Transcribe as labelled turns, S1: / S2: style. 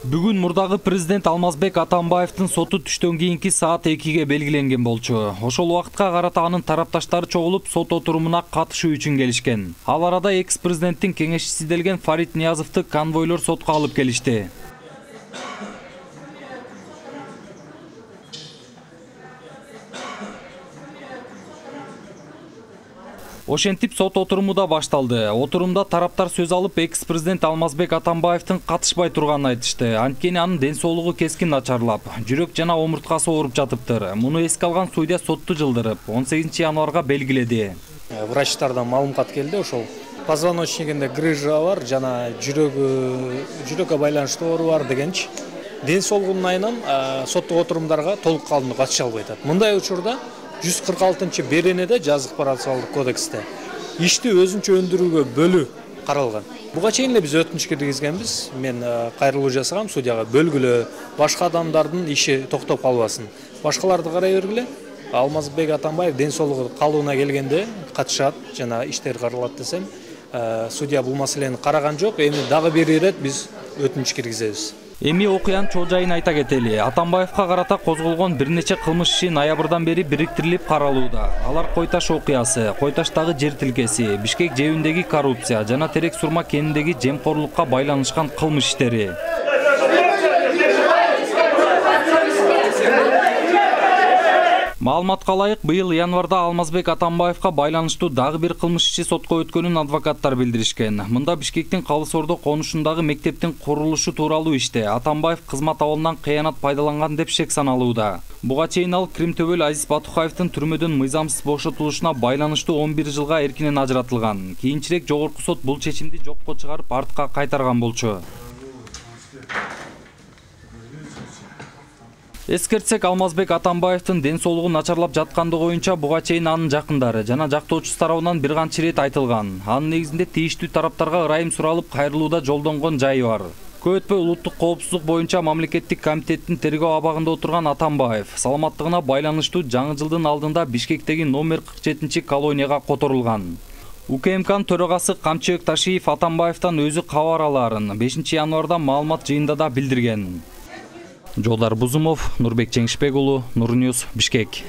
S1: Бүгүн мурдагы президент Алмазбек Атамбаевдин соту түштөн кийинки саат 2-ге белгиленген болчу. Ошол убакытка карата анын тарапташтары чогулуп сот отурумуна катышуу үчүн келишкен. Ал арада экс-президенттин кеңешчиси делген Фарид Ниязовду конвойлор сотко алып келишти. Ошентип сот отуруму да башталды. Отурумда тараптар сөз алып, экс-президент Алмазбек Атамбаевдин катышпай турганын айтышты. Анткени анын ден соолугу кескин начарлап, жүрөк жана омурткасы ооруп жатыптыр. Муну эске алган судья сотту жылдырып, 18 январга белгиледи.
S2: Врачтардан маалымат келди, ошол позвоночнигинде грыжа бар, жана жүрөккө байланыштуу оору бар дегенчи. Ден соолугунун айынан соттук отурумдарга толук калымдуу катыша албай атат. Мындай учурда 146 беренеде жазык процессуалдык кодексте ишти өзүнчө өндүрүүгө бөлүү каралган. Буга чейин эле биз өтүнүч киргизгенбиз. Мен кайрылуу жасагам судьяга, бөлгүлө башка адамдардын иши токтоп калбасын. Башкаларды карай бергиле. Алмазбек Атамбаев ден соолугу калыбына келгенде катышат жана иштер каралат десем, судья бул маселени караган жок. Эми дагы бир ирет биз өтүнүч киргизебиз.
S1: Эми окуянын чоо жайын айта кетели. Атамбаевга карата козголгон бир нече кылмыш иши ноябрдан бери бириктирилип каралууда. Алар Кой Таш окуясы, Кой Таштагы жер тилкеси, Бишкек жебиндеги коррупция жана Терек Сурма кенидеги жемкорлукка байланышкан кылмыш иштери. Маалыматка ылайык, быйыл январда Алмазбек Атамбаевга байланыштуу дагы бир кылмыш иши сотко өткөнүн адвокаттар билдиришкен. Мында Бишкектин Калыс Ордо конушундагы мектептин курулушу тууралуу иште Атамбаев кызмат абалынан кыянат пайдаланган деп шек саналууда. Буга чейин ал Крим төбөл Азиз Батукаевдин түрмөдөн мыйзамсыз бошотулушуна байланыштуу 11 жылга эркинен ажыратылган. Кийинчерээк жогорку сот бул чечимди жокко чыгарып артка кайтарган болчу. Эскертсек, Алмазбек Атамбаевдин ден соолугу начарлап жаткандыгы боюнча буга чейин анын жакындары жана жактоочусу тарабынан бир канча ирет айтылган. Анын негизинде тийиштүү тараптарга ырайым суралып кайрылууда жолдонгон жайы бар. Көп өтпөй улуттук коопсуздук боюнча мамлекеттик комитеттин тергөө абагында отурган Атамбаев саламаттыгына байланыштуу жаңы жылдын алдында Бишкектеги номер 47-колонияга которулган. УКМКнын төрагасы Камчыбек Ташиев Атамбаевден өзү кабар алаарын 5 январда маалымат жыйында да билдирген. Жолдар Бузумов, Нурбек Жеңишбек уулу, Нур Ньюс, Бишкек.